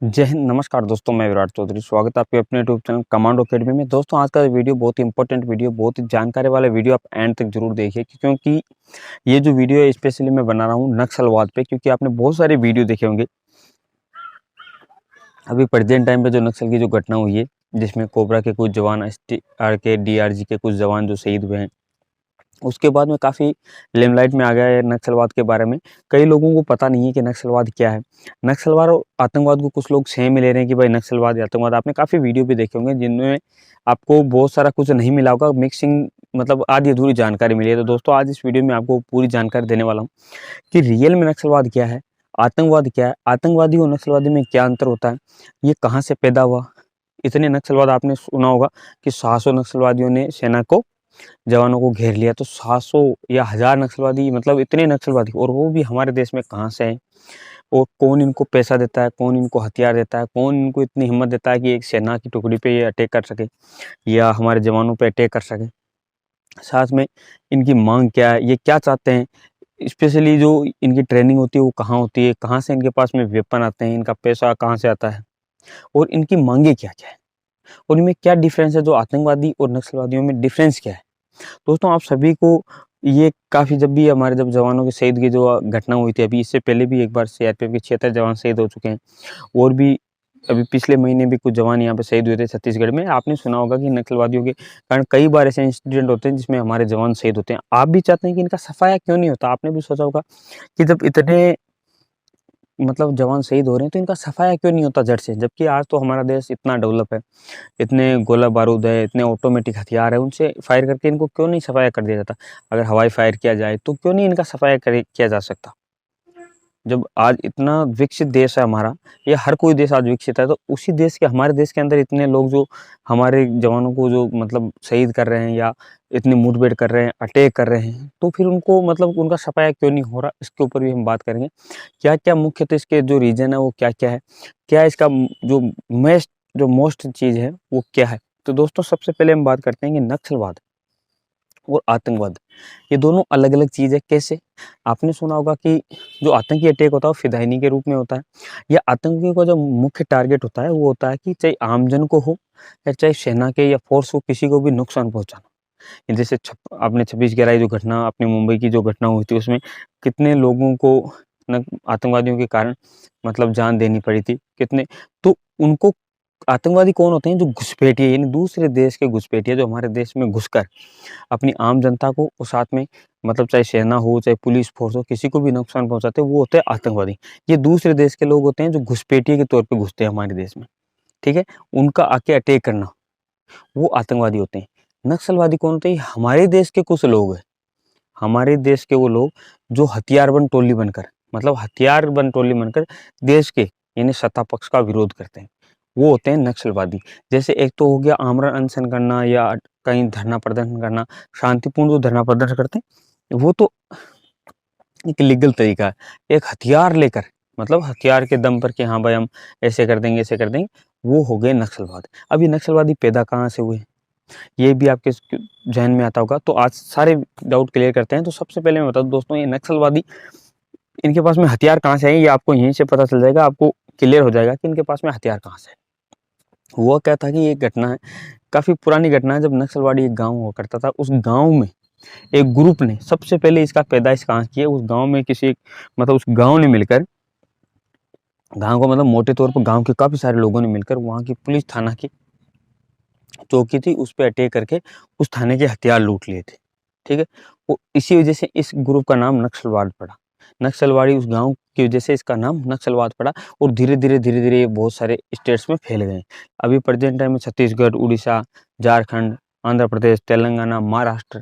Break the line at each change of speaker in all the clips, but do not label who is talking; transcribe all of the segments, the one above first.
जय हिंद। नमस्कार दोस्तों, मैं विराट चौधरी। स्वागत है आपके अपने यूट्यूब चैनल कमांडो अकेडमी में। दोस्तों, आज का वीडियो बहुत ही इंपॉर्टेंट वीडियो, बहुत ही जानकारी वाला वीडियो, आप एंड तक जरूर देखिए, क्योंकि ये जो वीडियो है स्पेशली मैं बना रहा हूँ नक्सलवाद पे। क्योंकि आपने बहुत सारे वीडियो देखे होंगे अभी प्रेजेंट टाइम पे जो नक्सल की जो घटना हुई है, जिसमें कोबरा के कुछ जवान, STR के DRG के कुछ जवान जो शहीद हुए हैं। उसके बाद में काफ़ी लेमलाइट में आ गया है नक्सलवाद के बारे में। कई लोगों को पता नहीं है कि नक्सलवाद क्या है। नक्सलवाद और आतंकवाद को कुछ लोग सेम में ले रहे हैं कि भाई नक्सलवाद या आतंकवाद। आपने काफ़ी वीडियो भी देखे होंगे जिनमें आपको बहुत सारा कुछ नहीं मिला होगा, मिक्सिंग मतलब आधी अधूरी जानकारी मिली है। तो दोस्तों, आज इस वीडियो में आपको पूरी जानकारी देने वाला हूँ कि रियल में नक्सलवाद क्या है, आतंकवाद क्या है, आतंकवादी और नक्सलवादी में क्या अंतर होता है, ये कहाँ से पैदा हुआ। इतने नक्सलवाद आपने सुना होगा कि 700 नक्सलवादियों ने सेना को, जवानों को घेर लिया। तो 700 या 1000 नक्सलवादी, मतलब इतने नक्सलवादी, और वो भी हमारे देश में कहाँ से हैं, और कौन इनको पैसा देता है, कौन इनको हथियार देता है, कौन इनको इतनी हिम्मत देता है कि एक सेना की टुकड़ी पे ये अटैक कर सके या हमारे जवानों पे अटैक कर सके। साथ में इनकी मांग क्या है, ये क्या चाहते हैं, स्पेशली जो इनकी ट्रेनिंग होती है वो कहाँ होती है, कहाँ से इनके पास में वेपन आते हैं, इनका पैसा कहाँ से आता है, और इनकी मांगे क्या क्या है, और इनमें क्या डिफरेंस है, जो आतंकवादी और नक्सलवादियों में डिफरेंस क्या है। दोस्तों, आप सभी को ये काफ़ी, जब जवानों के शहीद की जो घटना हुई थी, अभी इससे पहले भी एक बार CRPF के 76 जवान शहीद हो चुके हैं, और भी अभी पिछले महीने भी कुछ जवान यहाँ पे शहीद हुए थे छत्तीसगढ़ में। आपने सुना होगा कि नक्सलवादियों के कारण कई बार ऐसे इंसिडेंट होते हैं जिसमें हमारे जवान शहीद होते हैं। आप भी चाहते हैं कि इनका सफाया क्यों नहीं होता। आपने भी सोचा होगा कि जब इतने मतलब जवान शहीद हो रहे हैं तो इनका सफाया क्यों नहीं होता जड़ से, जबकि आज तो हमारा देश इतना डेवलप है, इतने गोला बारूद है, इतने ऑटोमेटिक हथियार है, उनसे फायर करके इनको क्यों नहीं सफाया कर दिया जाता। अगर हवाई फायर किया जाए तो क्यों नहीं इनका सफाया किया जा सकता। जब आज इतना विकसित देश है हमारा, या हर कोई देश आज विकसित है, तो उसी देश के, हमारे देश के अंदर इतने लोग जो हमारे जवानों को जो मतलब शहीद कर रहे हैं, या इतनी मुठभेड़ कर रहे हैं, अटैक कर रहे हैं, तो फिर उनको मतलब उनका सफाया क्यों नहीं हो रहा, इसके ऊपर भी हम बात करेंगे। क्या क्या मुख्यतः इसके जो रीजन है वो क्या क्या है, क्या इसका जो मोस्ट चीज़ है वो क्या है। तो दोस्तों, सबसे पहले हम बात करते हैं कि नक्सलवाद और आतंकवाद, ये दोनों अलग अलग चीज़ है। कैसे? आपने सुना होगा कि जो आतंकी अटैक होता है वो फिदाइनी के रूप में होता है, या आतंकियों का जो मुख्य टारगेट होता है वो होता है कि चाहे आमजन को हो, या चाहे सेना के या फोर्स को, किसी को भी नुकसान पहुंचाना। जैसे आपने 26/11 जो घटना, अपने मुंबई की जो घटना हुई थी, उसमें कितने लोगों को आतंकवादियों के कारण मतलब जान देनी पड़ी थी, कितने। तो उनको, आतंकवादी कौन होते हैं? जो घुसपैठिए, यानी दूसरे देश के घुसपैठिए, जो हमारे देश में घुसकर अपनी आम जनता को और साथ में मतलब चाहे सेना हो, चाहे पुलिस फोर्स हो, किसी को भी नुकसान पहुंचाते हैं, वो होते हैं आतंकवादी। ये दूसरे देश के लोग होते हैं जो घुसपैठिए के तौर पे घुसते हैं हमारे देश में, ठीक है। उनका आके अटैक करना, वो आतंकवादी होते हैं। नक्सलवादी कौन होते हैं? हमारे देश के कुछ लोग हैं, हमारे देश के वो लोग जो हथियारबंद टोली बनकर, मतलब हथियारबंद टोली बनकर देश के, यानी सत्ता पक्ष का विरोध करते हैं, वो होते हैं नक्सलवादी। जैसे एक तो हो गया आमरण अनशन करना, या कहीं धरना प्रदर्शन करना, शांतिपूर्ण जो धरना प्रदर्शन करते हैं, वो तो एक लीगल तरीका है। एक हथियार लेकर, मतलब हथियार के दम पर कि हाँ भाई हम ऐसे कर देंगे, ऐसे कर देंगे, वो हो गए नक्सलवाद। अब ये नक्सलवादी पैदा कहाँ से हुए, ये भी आपके जहन में आता होगा। तो आज सारे डाउट क्लियर करते हैं। तो सबसे पहले मैं बता दूं दोस्तों, ये नक्सलवादी, इनके पास में हथियार कहाँ से है, ये आपको यहीं से पता चल जाएगा, आपको क्लियर हो जाएगा कि इनके पास में हथियार कहाँ से है। हुआ क्या था कि ये घटना है, काफ़ी पुरानी घटना है। जब नक्सलवाड़ी एक गाँव हुआ करता था, उस गाँव में एक ग्रुप ने सबसे पहले इसका पैदाइश कहाँ की है, उस गाँव में किसी मतलब उस गाँव ने मिलकर, गाँव को मतलब मोटे तौर पर गाँव के काफ़ी सारे लोगों ने मिलकर वहाँ की पुलिस थाना की चौकी थी, उस पे अटैक करके उस थाने के हथियार लूट लिए थे, ठीक है। वो इसी वजह से इस ग्रुप का नाम नक्सलवाद पड़ा। नक्सलवाड़ी उस गांव की वजह से इसका नाम नक्सलवाद पड़ा, और धीरे धीरे ये बहुत सारे स्टेट्स में फैल गए। अभी प्रेजेंट टाइम में छत्तीसगढ़, उड़ीसा, झारखंड, आंध्र प्रदेश, तेलंगाना, महाराष्ट्र,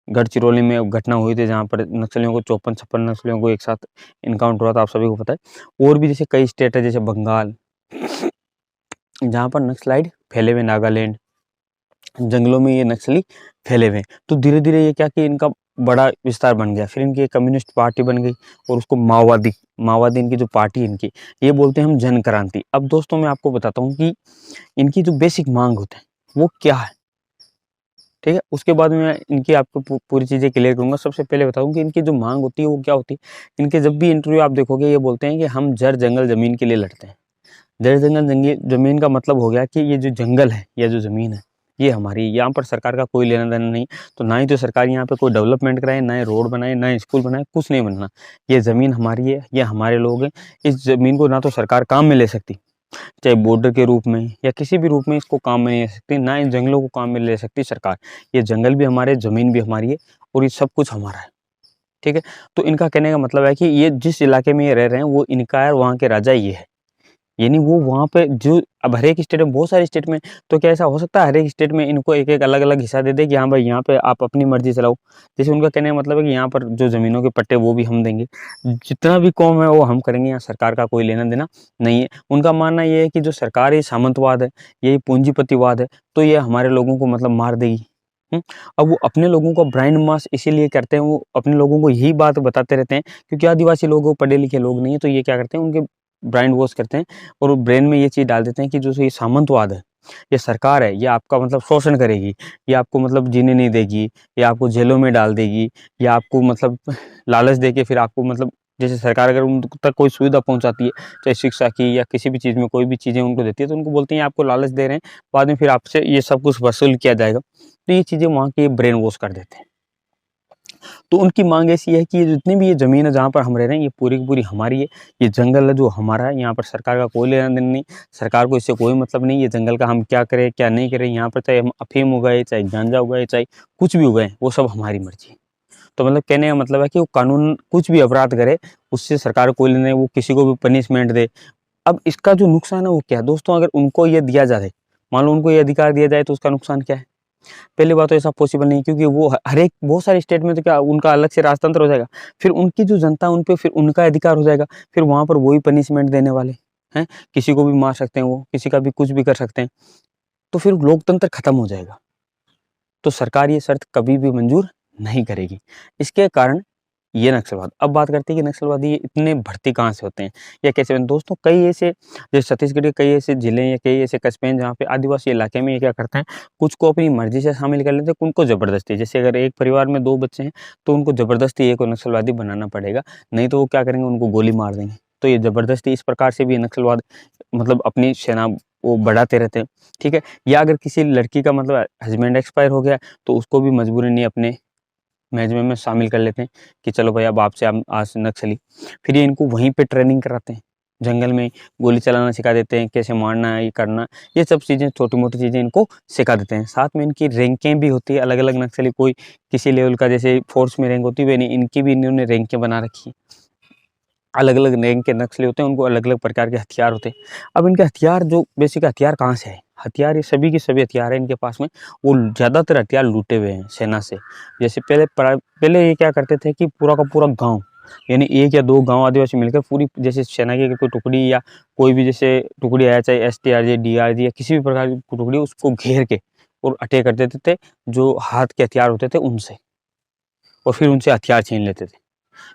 गढ़चिरौली में घटना हुई थी जहाँ पर नक्सलियों को 54-56 नक्सलियों को एक साथ इनकाउंटर हुआ था, आप सभी को पता है। और भी जैसे कई स्टेट है, जैसे बंगाल, जहाँ पर नक्सलाइट फैले हुए, नागालैंड, जंगलों में ये नक्सली फैले हुए हैं। तो धीरे धीरे ये क्या कि इनका बड़ा विस्तार बन गया। फिर इनकी एक कम्युनिस्ट पार्टी बन गई, और उसको माओवादी माओवादी इनकी जो पार्टी है इनकी, ये बोलते हैं हम जन क्रांति। अब दोस्तों, मैं आपको बताता हूँ कि इनकी जो बेसिक मांग होते हैं वो क्या है, ठीक है। उसके बाद में मैं इनकी आपको पूरी चीज़ें क्लियर करूंगा। सबसे पहले बताऊं कि इनकी जो मांग होती है वो क्या होती है। इनके जब भी इंटरव्यू आप देखोगे, ये बोलते हैं कि हम जड़ जंगल जमीन के लिए लड़ते हैं। जड़ जंगल जमीन का मतलब हो गया कि ये जो जंगल है या जो ज़मीन है ये हमारी है, यहाँ पर सरकार का कोई लेना देना नहीं। तो ना ही तो सरकार यहाँ पे कोई डेवलपमेंट कराए, ना ही रोड बनाए, ना ही स्कूल बनाए, कुछ नहीं बनना। ये ज़मीन हमारी है, ये हमारे लोग हैं। इस ज़मीन को ना तो सरकार काम में ले सकती, चाहे बॉर्डर के रूप में या किसी भी रूप में इसको काम में नहीं ले सकती, ना इन जंगलों को काम में ले सकती सरकार। ये जंगल भी हमारे, ज़मीन भी हमारी है और ये सब कुछ हमारा है, ठीक है। तो इनका कहने का मतलब है कि ये जिस इलाके में ये रह रहे हैं वो इनका है और वहाँ के राजा ये है। यानी वो वहाँ पे जो अब हर एक स्टेट में, बहुत सारे स्टेट में, तो क्या ऐसा हो सकता है हर एक स्टेट में इनको एक-एक अलग-अलग हिस्सा दे दे कि हाँ भाई यहाँ पे आप अपनी मर्ज़ी चलाओ। जैसे उनका कहने का मतलब है कि यहाँ पर जो ज़मीनों के पट्टे वो भी हम देंगे। जितना भी काम है वो हम करेंगे, यहाँ सरकार का कोई लेना-देना नहीं है। उनका मानना ये है कि जो सरकार ये सामंतवाद है, ये पूंजीपतिवाद है, तो ये हमारे लोगों को मतलब मार देगी। हुँ? अब वो अपने लोगों को ब्राइंड मास इसीलिए करते हैं, वो अपने लोगों को यही बात बताते रहते हैं क्योंकि आदिवासी लोग वो पढ़े-लिखे लोग नहीं है, तो ये क्या करते हैं उनके ब्राइंड वॉश करते हैं और वो ब्रेन में ये चीज़ डाल देते हैं कि जो ये सामंतवाद है, ये सरकार है, ये आपका मतलब शोषण करेगी, ये आपको मतलब जीने नहीं देगी, ये आपको जेलों में डाल देगी, ये आपको मतलब लालच देके फिर आपको मतलब जैसे सरकार अगर उन तक कोई सुविधा पहुँचाती है, चाहे शिक्षा की या किसी भी चीज़ में कोई भी चीज़ें उनको देती है, तो उनको बोलते हैं ये आपको लालच दे रहे हैं, बाद में फिर आपसे ये सब कुछ वसूल किया जाएगा। तो ये चीज़ें वहाँ के ब्रेन वॉश कर देते हैं। तो उनकी माँग ऐसी है कि ये जितनी भी ये ज़मीन है जहाँ पर हम रह रहे हैं, ये पूरी की पूरी हमारी है। ये जंगल है जो हमारा है, यहाँ पर सरकार का कोई लेना-देना नहीं, सरकार को इससे कोई मतलब नहीं। ये जंगल का हम क्या करें, क्या नहीं करें, यहाँ पर चाहे हम अफ़ीम उगाएँ, चाहे गांजा उगाएँ, चाहे कुछ भी उगाएँ, वो सब हमारी मर्ज़ी है। तो मतलब कहने का मतलब है कि वो कानून कुछ भी अपराध करे, उससे सरकार को कोई लेना नहीं, वो किसी को भी पनिशमेंट दे। अब इसका जो नुकसान है वो क्या है? दोस्तों अगर उनको ये दिया जाए, मान लो उनको ये अधिकार दिया जाए तो उसका नुकसान क्या है? पहली बात तो ऐसा पॉसिबल नहीं क्योंकि वो हर एक बहुत सारे स्टेट में तो क्या उनका अलग से राजतंत्र हो जाएगा। फिर उनकी जो जनता है उन पे फिर उनका अधिकार हो जाएगा। फिर वहाँ पर वही पनिशमेंट देने वाले, हैं? किसी को भी मार सकते हैं वो, किसी का भी कुछ भी कर सकते हैं। तो फिर लोकतंत्र खत्म हो जाएगा। तो सरकार ये शर्त कभी भी मंजूर नहीं करेगी। इसके कारण ये नक्सलवाद। अब बात करते हैं कि नक्सलवादी इतने भर्ती कहाँ से होते हैं या कैसे बनते हैं? दोस्तों कई ऐसे जैसे छत्तीसगढ़ के कई ऐसे ज़िले या कई ऐसे कस्बे हैं जहाँ पे आदिवासी इलाके में ये क्या करते हैं, कुछ को अपनी मर्ज़ी से शामिल कर लेते हैं, उनको ज़बरदस्ती। जैसे अगर एक परिवार में 2 बच्चे हैं, तो उनको ज़बरदस्ती एक को नक्सलवादी बनाना पड़ेगा, नहीं तो वो क्या करेंगे उनको गोली मार देंगे। तो ये ज़बरदस्ती इस प्रकार से भी ये नक्सलवाद मतलब अपनी सेना वो बढ़ाते रहते हैं, ठीक है? या अगर किसी लड़की का मतलब हस्बैंड एक्सपायर हो गया, तो उसको भी मजबूरन ये अपने मैनेजमेंट में शामिल कर लेते हैं कि चलो भाई अब आपसे हम आज से नक्सली। फिर ये इनको वहीं पे ट्रेनिंग कराते हैं, जंगल में गोली चलाना सिखा देते हैं, कैसे मारना है, ये करना, ये सब चीज़ें छोटी-मोटी चीज़ें इनको सिखा देते हैं। साथ में इनकी रैंकें भी होती है अलग-अलग नक्सली कोई किसी लेवल का जैसे फ़ोर्स में रैंक होती है, वैसे इनकी भी इन्होंने रैंकें बना रखी हैं। अलग-अलग रैंक के नक्सली होते हैं, उनको अलग-अलग प्रकार के हथियार होते हैं। अब इनके हथियार जो बेसिक हथियार कहाँ से आए? हथियार ये सभी के सभी हथियार हैं इनके पास में, वो ज़्यादातर हथियार लूटे हुए हैं सेना से। जैसे पहले ये क्या करते थे कि पूरा का पूरा गाँव, यानी 1 या 2 गाँव आदिवासी मिलकर पूरी जैसे सेना की अगर कोई टुकड़ी या कोई भी जैसे टुकड़ी आया, चाहे एसटीआरजी, डीआरजी या किसी भी प्रकार की टुकड़ी, उसको घेर के और अटैक कर देते थे, जो हाथ के हथियार होते थे उनसे, और फिर उनसे हथियार छीन लेते थे।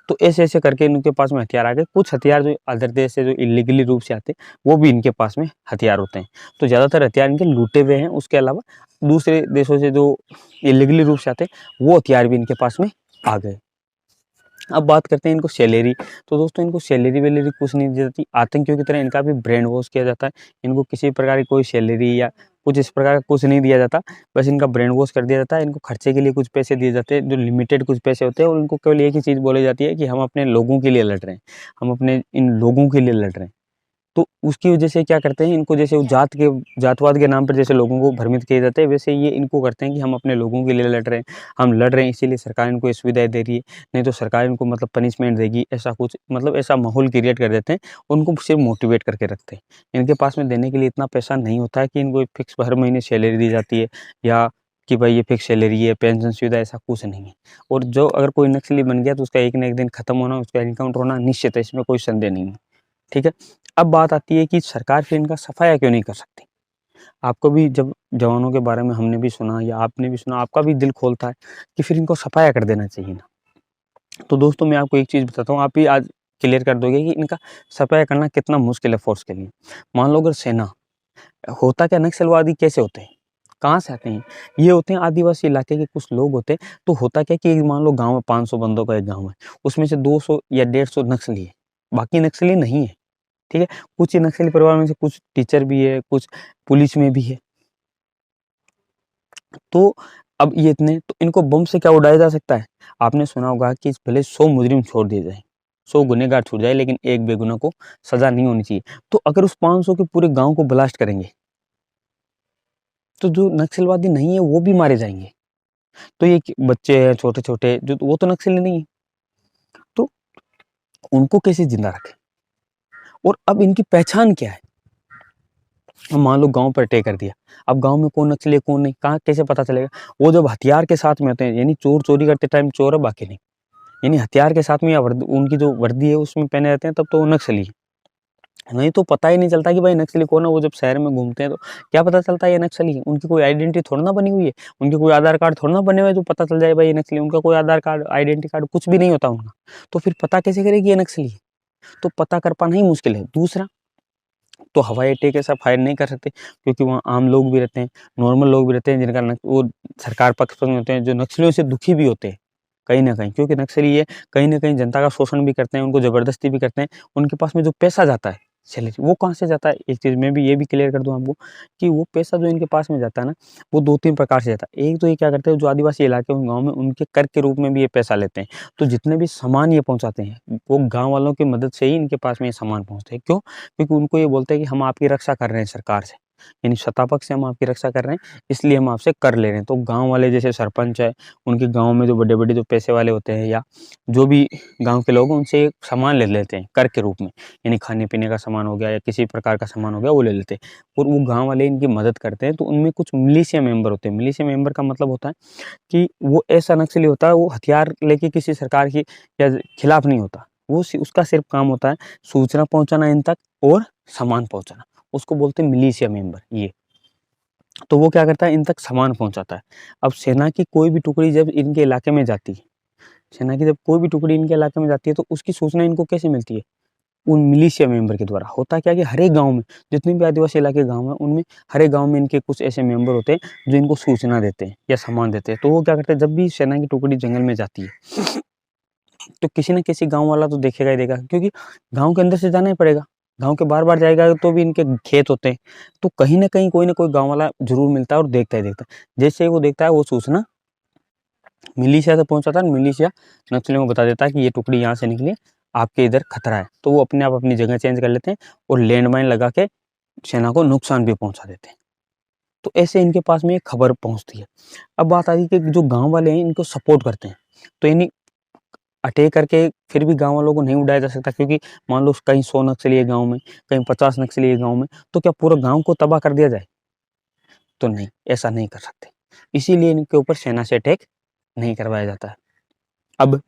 तो ऐसे-ऐसे करके इनके पास में हथियार आ गए। कुछ हथियार जो अदर देश से जो इल्लीगली रूप से आते हैं, वो भी इनके पास में हथियार होते हैं। तो ज़्यादातर हथियार इनके लूटे हुए हैं, उसके अलावा दूसरे देशों से जो इल्लीगली रूप से आते हैं, वो हथियार भी इनके पास में आ गए। अब बात करते हैं इनको सैलरी। तो दोस्तों इनको सैलरी-वैलरी कुछ नहीं दी जाती। आतंकियों की तरह इनका भी ब्रेन वॉश किया जाता है। इनको किसी प्रकार की कोई सैलरी या कुछ इस प्रकार का कुछ नहीं दिया जाता। बस इनका ब्रेन वॉश कर दिया जाता है। इनको खर्चे के लिए कुछ पैसे दिए जाते हैं, जो लिमिटेड कुछ पैसे होते हैं, और इनको केवल एक ही चीज़ बोली जाती है कि हम अपने लोगों के लिए लड़ रहे हैं। हम अपने इन लोगों के लिए लड़ रहे हैं। तो उसकी वजह से क्या करते हैं, इनको जैसे वो जातवाद के नाम पर जैसे लोगों को भ्रमित किए जाते हैं, वैसे ये इनको करते हैं कि हम अपने लोगों के लिए लड़ रहे हैं, हम लड़ रहे हैं इसीलिए सरकार इनको ये सुविधाएँ दे रही है, नहीं तो सरकार इनको मतलब पनिशमेंट देगी, ऐसा कुछ मतलब ऐसा माहौल क्रिएट कर देते हैं, उनको सिर्फ मोटिवेट करके रखते हैं। इनके पास में देने के लिए इतना पैसा नहीं होता है कि इनको एक फिक्स हर महीने सैलरी दी जाती है, या कि भाई ये फिक्स सैलरी है, पेंशन सुविधा, ऐसा कुछ नहीं है। और जो अगर कोई नक्सली बन गया तो उसका एक ना एक दिन खत्म होना, उसका एनकाउंटर होना निश्चित है, इसमें कोई संदेह नहीं है। ठीक है? अब बात आती है कि सरकार फिर इनका सफाया क्यों नहीं कर सकती? आपको भी जब जवानों के बारे में हमने भी सुना या आपने भी सुना, आपका भी दिल खोलता है कि फिर इनको सफाया कर देना चाहिए ना। तो दोस्तों मैं आपको एक चीज़ बताता हूँ, आप भी आज क्लियर कर दोगे कि इनका सफाया करना कितना मुश्किल है फ़ोर्स के लिए। मान लो अगर सेना होता क्या, नक्सलवादी कैसे होते हैं? कहाँ से आते हैं? ये होते हैं आदिवासी इलाके के कुछ लोग होते हैं, तो होता क्या कि मान लो गाँव में 500 बंदों का एक गाँव है, उसमें से 200 या 150 नक्सली है, बाकी नक्सली नहीं है। ठीक है। कुछ नक्सली परिवार में से कुछ टीचर भी है, कुछ पुलिस में भी है। तो अब ये इतने, तो इनको बम से क्या उड़ाया जा सकता है? आपने सुना होगा कि भले 100 मुजरिम छोड़ दिए जाए, 100 गुनहगार छूट जाए, लेकिन एक बेगुनाह को सजा नहीं होनी चाहिए। तो अगर उस 500 के पूरे गांव को ब्लास्ट करेंगे तो जो नक्सलवादी नहीं है वो भी मारे जाएंगे। तो ये बच्चे हैं छोटे छोटे, जो वो तो नक्सली नहीं है, तो उनको कैसे जिंदा रखें? और अब इनकी पहचान क्या है? मान लो गांव पर अटैक कर दिया, अब गांव में कौन नक्सली है कौन नहीं, कहाँ कैसे पता चलेगा? वो जब हथियार के साथ में होते हैं, यानी चोर चोरी करते टाइम चोर है बाकी नहीं, यानी हथियार के साथ में या उनकी जो वर्दी है उसमें पहने रहते हैं, तब तो वो नक्सली है। नहीं तो पता ही नहीं चलता कि भाई नक्सली कौन है। वो जब शहर में घूमते हैं तो क्या पता चलता है ये नक्सली है? उनकी कोई आइडेंटिटी थोड़ा ना बनी हुई है, उनके कोई आधार कार्ड थोड़ा ना बने हुए जो पता चल जाए भाई ये नक्सली। उनका कोई आधार कार्ड, आइडेंटिटी कार्ड कुछ भी नहीं होता उनका, तो फिर पता कैसे करेगी ये नक्सली है? तो पता कर पाना ही मुश्किल है। दूसरा, तो हवाई अड्डे ऐसा फायर नहीं कर सकते, क्योंकि वहाँ आम लोग भी रहते हैं, नॉर्मल लोग भी रहते हैं, जिनका वो सरकार पक्ष में होते हैं, जो नक्सलियों से दुखी भी होते हैं कहीं ना कहीं, क्योंकि नक्सली ये कहीं ना कहीं जनता का शोषण भी करते हैं, उनको जबरदस्ती भी करते हैं। उनके पास में जो पैसा जाता है सैलरी, वो कहाँ से जाता है? एक चीज़ मैं भी ये भी क्लियर कर दूं आपको कि वो पैसा जो इनके पास में जाता है ना, वो 2-3 प्रकार से जाता है। एक तो ये क्या करते हैं, जो आदिवासी इलाके हैं गाँव में, उनके कर के रूप में भी ये पैसा लेते हैं। तो जितने भी सामान ये पहुँचाते हैं, वो गाँव वालों की मदद से ही इनके पास में ये सामान पहुँचते हैं। क्यों? क्योंकि उनको ये बोलते हैं कि हम आपकी रक्षा कर रहे हैं सरकार से, यानी सत्ता पक्ष से हम आपकी रक्षा कर रहे हैं, इसलिए हम आपसे कर ले रहे हैं। तो गाँव वाले जैसे सरपंच है, उनके गाँव में जो बड़े-बड़े जो पैसे वाले होते हैं, या जो भी गाँव के लोग हैं, उनसे सामान ले लेते हैं कर के रूप में, यानी खाने-पीने का सामान हो गया या किसी प्रकार का सामान हो गया, वो ले लेते हैं और वो गाँव वाले इनकी मदद करते हैं। तो उनमें कुछ मिलिशिया मेंबर होते हैं। मिलिशिया मेंबर का मतलब होता है कि वो ऐसा नक्सली होता है, वो हथियार लेके किसी सरकार के या खिलाफ नहीं होता। वो उसका सिर्फ काम होता है सूचना पहुँचाना इन तक और सामान पहुँचाना। उसको बोलते हैं मिलिशिया मेंबर ये। तो वो क्या करता है, इन तक सामान पहुँचाता है। अब सेना की कोई भी टुकड़ी जब इनके इलाके में जाती है, सेना की जब कोई भी टुकड़ी इनके इलाके में जाती है, तो उसकी सूचना इनको कैसे मिलती है? उन मिलिशिया मेंबर के द्वारा। होता क्या है कि हर एक गाँव में, जितने भी आदिवासी इलाके गाँव हैं, उनमें हर एक गाँव में इनके कुछ ऐसे मेंबर होते हैं जो इनको सूचना देते हैं या सामान देते हैं। तो वो क्या करते हैं, जब भी सेना की टुकड़ी जंगल में जाती है, तो किसी न किसी गाँव वाला तो देखेगा ही देखेगा, क्योंकि गाँव के अंदर से जाना ही पड़ेगा। गाँव के बार-बार जाएगा तो भी इनके खेत होते हैं, तो कहीं न कहीं कोई न कोई गाँव वाला ज़रूर मिलता है और देखता ही देखता है। जैसे ही वो देखता है, वो सूचना मिलिशिया तक पहुँचाता है, मिलिशिया नक्सलियों को बता देता है कि ये टुकड़ी यहाँ से निकली, आपके इधर खतरा है। तो वो अपने आप अपनी जगह चेंज कर लेते हैं और लैंडमाइन लगा के सेना को नुकसान भी पहुँचा देते हैं। तो ऐसे इनके पास में एक खबर पहुँचती है। अब बात आ रही है कि जो गाँव वाले हैं इनको सपोर्ट करते हैं, तो यानी अटैक करके फिर भी गाँव वालों को नहीं उड़ाया जा सकता, क्योंकि मान लो कहीं 100 नक्सली है गाँव में, कहीं 50 नक्सली है गाँव में, तो क्या पूरा गाँव को तबाह कर दिया जाए? तो नहीं, ऐसा नहीं कर सकते। इसीलिए इनके ऊपर सेना से अटैक नहीं करवाया जाता है। अब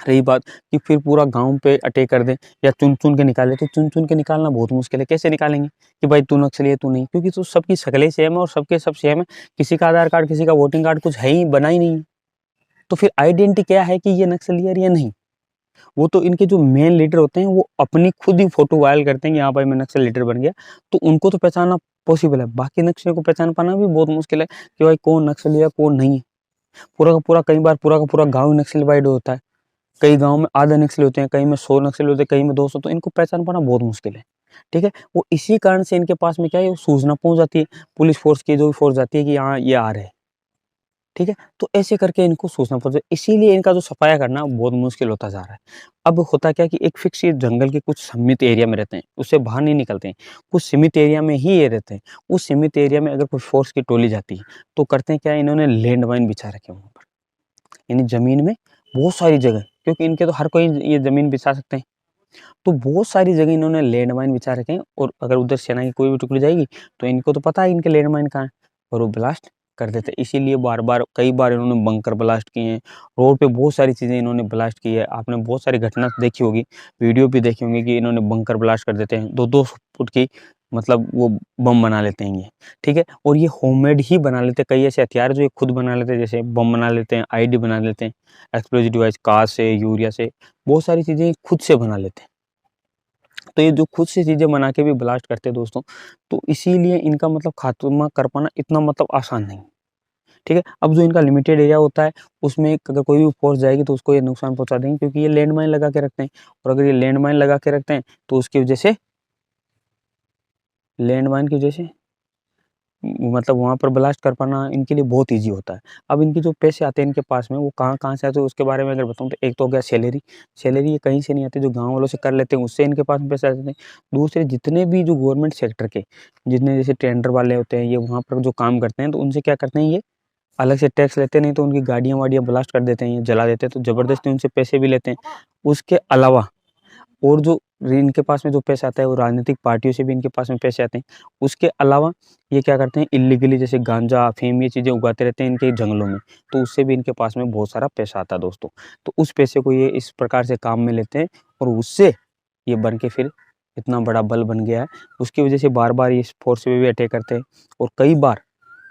रही बात कि फिर पूरा गाँव पे अटैक कर दें या चुन-चुन के निकालें, तो चुन-चुन के निकालना बहुत मुश्किल है। कैसे निकालेंगे कि भाई तू नक्सली है, तू नहीं? क्योंकि तो सबकी शक्लें सेम है और सबके सब सेम है। किसी का आधार कार्ड, किसी का वोटिंग कार्ड कुछ है ही, बना ही नहीं है। तो फिर आइडेंटिटी क्या है कि ये नक्सली है और ये नहीं? वो तो इनके जो मेन लीडर होते हैं, वो अपनी खुद ही फोटो वायरल करते हैं कि हाँ भाई मैं नक्सल लीडर बन गया, तो उनको तो पहचानना पॉसिबल है। बाकी नक्सलियों को पहचान पाना भी बहुत मुश्किल है कि भाई कौन नक्सली है कौन नहीं है। पूरा का पूरा, कई बार पूरा का पूरा गाँव नक्सलिफाइड होता है। कई गाँव में आधे नक्सली होते हैं, कहीं में 100 नक्सली होते हैं, कहीं में 200, तो इनको पहचान पाना बहुत मुश्किल है। ठीक है? वो इसी कारण से इनके पास में क्या है, वो सूचना पहुँच जाती है, पुलिस फ़ोर्स की जो भी फ़ोर्स जाती है कि हाँ, ये आ रहे हैं। ठीक है? तो ऐसे करके इनको सोचना पड़ता है, इसीलिए इनका जो सफाया करना बहुत मुश्किल होता जा रहा है। अब होता क्या है कि एक फिक्स ये जंगल के कुछ सीमित एरिया में रहते हैं, उससे बाहर नहीं निकलते हैं, कुछ सीमित एरिया में ही ये रहते हैं। उस सीमित एरिया में अगर कोई फ़ोर्स की टोली जाती है, तो करते हैं क्या, इन्होंने लैंड माइन बिछा रखे हैं वहाँ पर, यानी ज़मीन में बहुत सारी जगह, क्योंकि इनके तो हर कोई ये ज़मीन बिछा सकते हैं, तो बहुत सारी जगह इन्होंने लैंड माइन बिछा रखे हैं और अगर उधर सेना की कोई भी टुकड़ी जाएगी, तो इनको तो पता है इनके लैंड माइन कहाँ है और वो ब्लास्ट कर देते हैं। इसीलिए बार-बार कई बार इन्होंने बंकर ब्लास्ट किए हैं, रोड पे बहुत सारी चीज़ें इन्होंने ब्लास्ट की है। आपने बहुत सारी घटना देखी होगी, वीडियो भी देखी होंगी कि इन्होंने बंकर ब्लास्ट कर देते हैं, 2-2 फुट की, मतलब वो बम बना लेते हैं ये, ठीक है? और ये होममेड ही बना लेते हैं, कई ऐसे हथियार जो ये खुद बना लेते हैं, जैसे बम बना लेते हैं, आईडी बना लेते हैं, एक्सप्लोजिव डिवाइस काँच से, यूरिया से, बहुत सारी चीज़ें ये खुद से बना लेते हैं। तो ये जो खुद से चीज़ें बना के भी ब्लास्ट करते हैं दोस्तों, तो इसीलिए इनका मतलब खात्मा कर पाना इतना मतलब आसान नहीं, ठीक है? अब जो इनका लिमिटेड एरिया होता है, उसमें अगर कोई भी फ़ोर्स जाएगी तो उसको ये नुकसान पहुँचा देंगे, क्योंकि ये लैंडमाइन लगा के रखते हैं और अगर ये लैंडमाइन लगा के रखते हैं, तो उसकी वजह से लैंड माइन की वजह से मतलब वहाँ पर ब्लास्ट कर पाना इनके लिए बहुत ईज़ी होता है। अब इनके जो पैसे आते हैं इनके पास में वो कहाँ-कहाँ से आते हैं उसके बारे में अगर बताऊँ तो एक तो हो गया सैलरी, सैलरी ये कहीं से नहीं आती जो गाँव वालों से कर लेते हैं उससे इनके पास में पैसे आ जाते हैं। दूसरे जितने भी जो गवर्नमेंट सेक्टर के जितने जैसे टेंडर वाले होते हैं ये वहाँ पर जो काम करते हैं तो उनसे क्या करते हैं ये अलग से टैक्स लेते हैं, नहीं तो उनकी गाड़ियाँ-वाड़ियाँ ब्लास्ट कर देते हैं, ये जला देते हैं तो ज़बरदस्ती उनसे पैसे भी लेते हैं। उसके अलावा और जो इनके पास में जो पैसा आता है वो राजनीतिक पार्टियों से भी इनके पास में पैसे आते हैं। उसके अलावा ये क्या करते हैं इल्लीगली जैसे गांजा, अफ़ीम ये चीज़ें उगाते रहते हैं इनके जंगलों में, तो उससे भी इनके पास में बहुत सारा पैसा आता है दोस्तों। तो उस पैसे को ये इस प्रकार से काम में लेते हैं और उससे ये बन के फिर इतना बड़ा बल बन गया है। उसकी वजह से बार-बार ये इस फ़ोर्स पे भी अटैक करते हैं और कई बार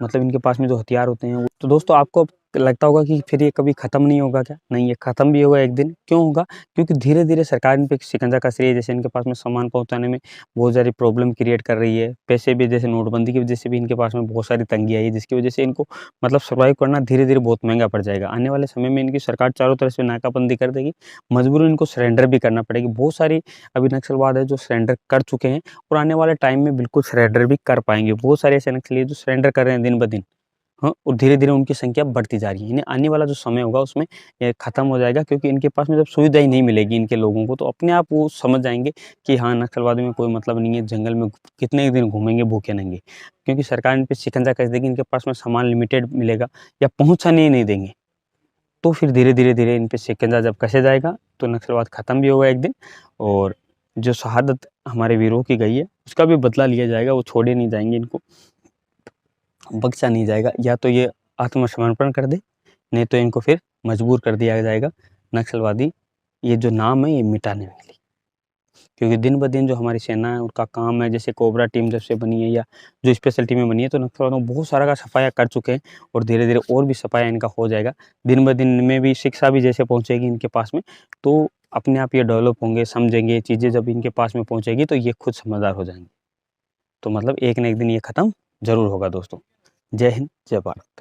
मतलब इनके पास में जो हथियार होते हैं तो दोस्तों आपको लगता होगा कि फिर ये कभी ख़त्म नहीं होगा क्या? नहीं, ये ख़त्म भी होगा एक दिन। क्यों होगा? क्योंकि धीरे-धीरे सरकार इन पे शिकंजा कस रही है, जैसे इनके पास में सामान पहुँचाने में बहुत सारी प्रॉब्लम क्रिएट कर रही है। पैसे भी जैसे नोटबंदी की वजह से भी इनके पास में बहुत सारी तंगी आई है, जिसकी वजह से इनको मतलब सर्वाइव करना धीरे-धीरे बहुत महँगा पड़ जाएगा। आने वाले समय में इनकी सरकार चारों तरफ से नाकाबंदी कर देगी, मजबूरन इनको सरेंडर भी करना पड़ेगी। बहुत सारी अभी नक्सलवाद है जो सरेंडर कर चुके हैं और आने वाले टाइम में बिल्कुल सरेंडर भी कर पाएँगे। बहुत सारे ऐसे नक्सली हैं जो सरेंडर कर रहे हैं दिन-ब-दिन। हाँ, और धीरे-धीरे उनकी संख्या बढ़ती जा रही है। इन्हें आने वाला जो समय होगा उसमें ये खत्म हो जाएगा क्योंकि इनके पास में जब सुविधा ही नहीं मिलेगी इनके लोगों को तो अपने आप वो समझ जाएँगे कि हाँ, नक्सलवादी में कोई मतलब नहीं है, जंगल में कितने दिन घूमेंगे भूखे-नंगे। क्योंकि सरकार इन पे शिकंजा कस देगी, इनके पास में सामान लिमिटेड मिलेगा या पहुँचने ही नहीं देंगे। तो फिर धीरे-धीरे इन पे शिकंजा जब कसे जाएगा तो नक्सलवाद खत्म भी होगा एक दिन और जो शहादत हमारे वीरों की गई है, उसका भी बदला लिया जाएगा, वो छोड़े नहीं जाएँगे इनको। बख्शा नहीं जाएगा या तो ये आत्मसमर्पण कर दे, नहीं तो इनको फिर मजबूर कर दिया जाएगा नक्सलवादी ये जो नाम है ये मिटाने के लिए। क्योंकि दिन-ब-दिन जो हमारी सेना है उनका काम है जैसे कोबरा टीम जब से बनी है या जो स्पेशल टीमें बनी है तो नक्सलवादियों को बहुत सारा का सफाया कर चुके हैं और धीरे-धीरे और भी सफाया इनका हो जाएगा। दिन-ब-दिन में भी शिक्षा भी जैसे पहुँचेगी इनके पास में तो अपने आप ये डेवलप होंगे, समझेंगे चीज़ें जब इनके पास में पहुँचेगी तो ये खुद समझदार हो जाएँगे। तो मतलब एक ना एक दिन ये खत्म ज़रूर होगा दोस्तों। जय हिंद, जय भारत।